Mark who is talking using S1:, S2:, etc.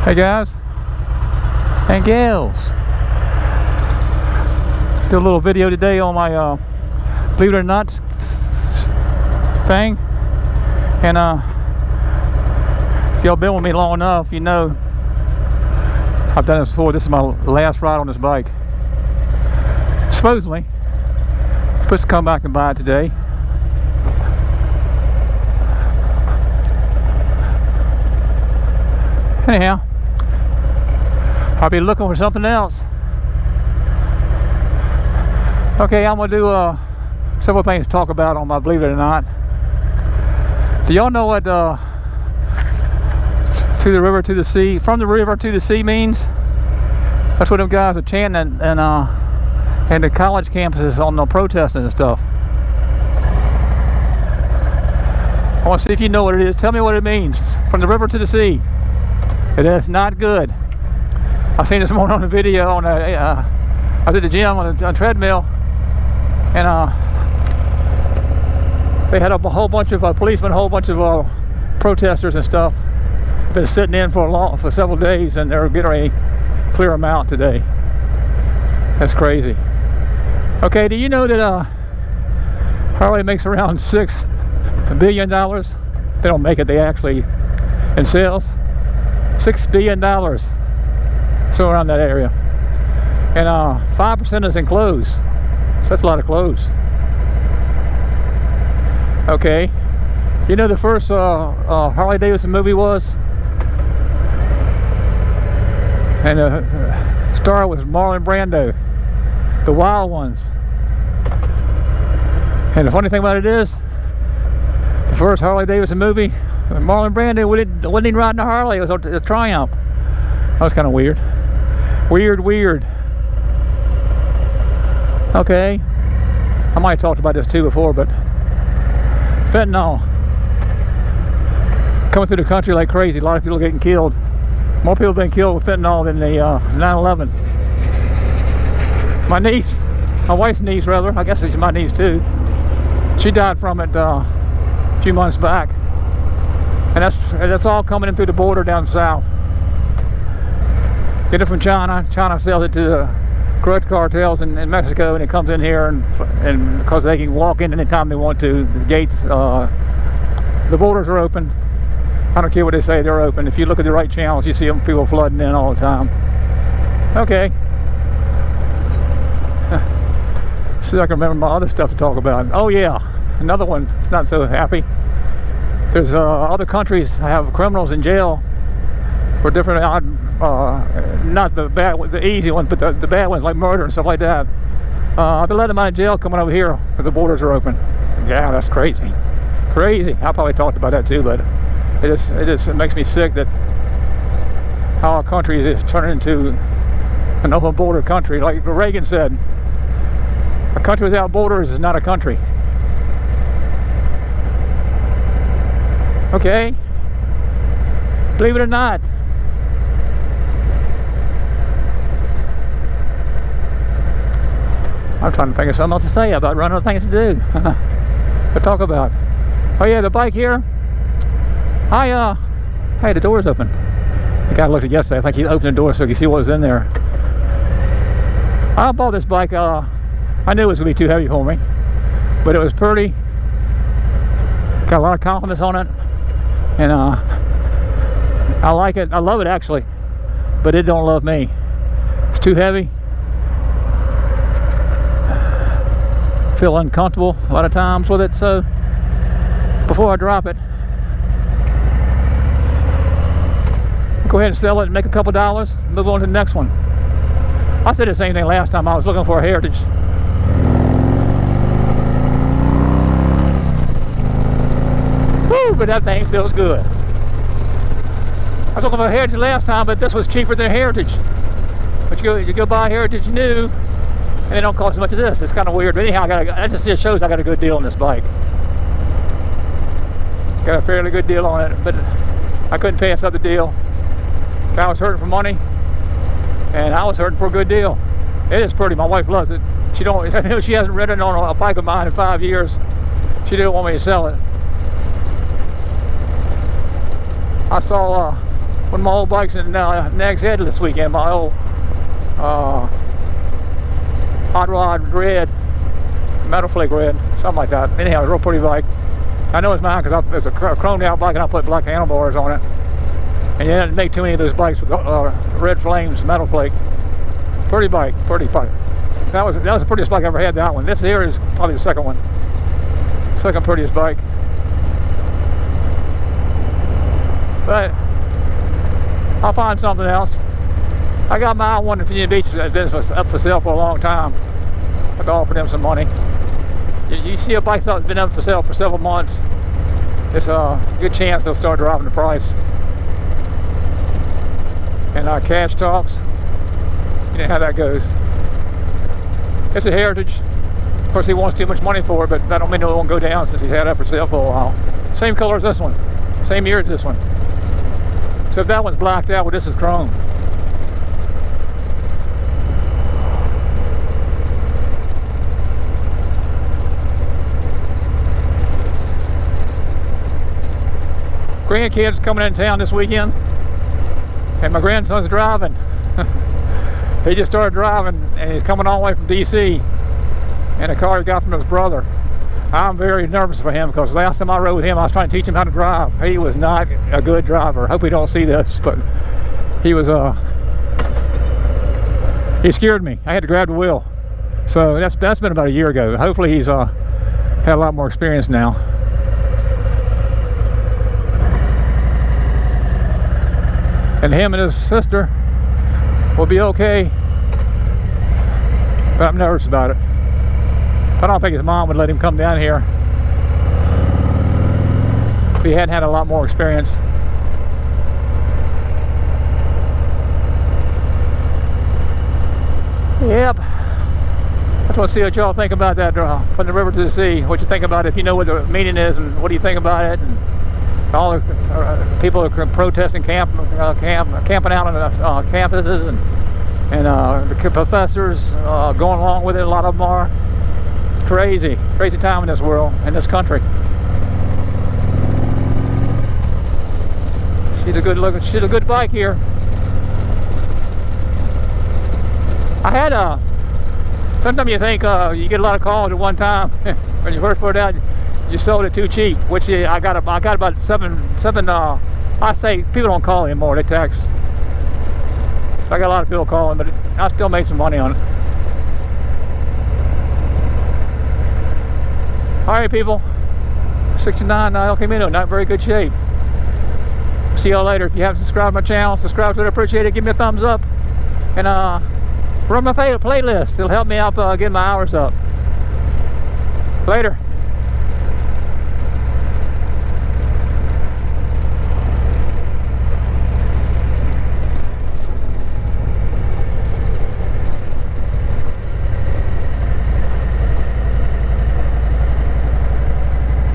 S1: Hey guys and gals, do a little video today on my believe it or not thing. And if y'all been with me long enough, you know I've done this before. This is my last ride on this bike, supposedly. Supposed to come back and buy it today. Anyhow, I'll be looking for something else. Okay, I'm gonna do several things to talk about on my believe it or not. Do y'all know what to the river to the sea, from the river to the sea means? That's what them guys are chanting and the college campuses on the protesting and stuff. I want to see if you know what it is. Tell me what it means. From the river to the sea. It is not good. I seen this morning on a video on I was at the gym on a treadmill, and they had up a whole bunch of policemen, a whole bunch of protesters and stuff. Been sitting in for several days, and they're getting ready to clear them out today. That's crazy. Okay, do you know that Harley makes around $6 billion? They don't make it, they actually, in sales. $6 billion, so around that area, and 5% is in clothes. So that's a lot of clothes. Okay, you know the first Harley-Davidson movie was, and the star was Marlon Brando, the Wild Ones. And the funny thing about it is, the first Harley-Davidson movie, Marlon Brando wasn't even riding a Harley. It was a Triumph. That was kind of weird. Weird. Okay. I might have talked about this too before, but fentanyl coming through the country like crazy. A lot of people getting killed. More people have been killed with fentanyl than the 9/11. My niece, my wife's niece rather, I guess she's my niece too. She died from it a few months back. And that's all coming in through the border down south. Get it from China. China sells it to the drug cartels in Mexico, and it comes in here, and because they can walk in anytime they want to. The gates, the borders are open. I don't care what they say, they're open. If you look at the right channels, you see them people flooding in all the time. Okay. See if I can remember my other stuff to talk about. Oh yeah, another one. It's not so happy. There's other countries have criminals in jail for different odd, not the bad, the easy ones, but the bad ones like murder and stuff like that. They let them out of jail coming over here because the borders are open. Yeah, that's crazy. Crazy. I probably talked about that too, but it makes me sick that how our country is turning into an open border country. Like Reagan said, a country without borders is not a country. Okay, believe it or not, I'm trying to think of something else to say about running out of things to do. To talk about. Oh yeah, the bike here. Hey, the door's open. The guy looked at it yesterday. I think he opened the door so he could see what was in there. I bought this bike. I knew it was gonna be too heavy for me, but it was pretty. Got a lot of confidence on it. And I like it. I love it actually, but it don't love me. It's too heavy. Feel uncomfortable a lot of times with it. So before I drop it, go ahead and sell it and make a couple dollars. Move on to the next one. I said the same thing last time. I was looking for a Heritage. Woo, but that thing feels good. I was looking for a Heritage last time, but this was cheaper than a Heritage. But you go buy a Heritage new, and it don't cost as much as this. It's kind of weird, but anyhow, that just shows I got a good deal on this bike. Got a fairly good deal on it, but I couldn't pass up the deal. I was hurting for money, and I was hurting for a good deal. It is pretty. My wife loves it. She hasn't ridden on a bike of mine in 5 years. She didn't want me to sell it. I saw one of my old bikes in Nags Head this weekend. My old hot rod red, metal flake red, something like that. Anyhow, it's a real pretty bike. I know it's mine because it's a chromed out bike and I put black handlebars on it. And you didn't make too many of those bikes with red flames, metal flake. Pretty bike, pretty bike. That was the prettiest bike I ever had, that one. This here is probably the second one. Second prettiest bike. But I'll find something else. I got my one in Virginia Beach that's been up for sale for a long time. I could offer them some money. You see a bike that's been up for sale for several months, it's a good chance they'll start dropping the price. And cash talks, you know how that goes. It's a Heritage. Of course, he wants too much money for it, but that don't mean it won't go down since he's had it up for sale for a while. Same color as this one, same year as this one. So if that one's blacked out, well, this is chrome. Grandkids coming in town this weekend, and my grandson's driving. He just started driving, and he's coming all the way from DC in a car he got from his brother. I'm very nervous for him because last time I rode with him, I was trying to teach him how to drive. He was not a good driver. Hope he don't see this, but he was he scared me. I had to grab the wheel. So that's been about a year ago. Hopefully he's had a lot more experience now. And him and his sister will be okay, but I'm nervous about it. I don't think his mom would let him come down here if he hadn't had a lot more experience. Yep. I just want to see what y'all think about that, from the river to the sea. What you think about it, if you know what the meaning is, and what do you think about it, and all the people are protesting, camping out on the campuses, and the professors going along with it. A lot of them are. Crazy time in this world, in this country. She's a good bike here. I had sometimes you think you get a lot of calls at one time. When you first put it out, you sold it too cheap, which I got about seven. I say people don't call anymore; they text. So I got a lot of people calling, but I still made some money on it. All right, people. 69 El Camino, not very good shape. See y'all later. If you haven't subscribed to my channel, subscribe to it. I appreciate it. Give me a thumbs up, and run my playlist. It'll help me out getting my hours up. Later.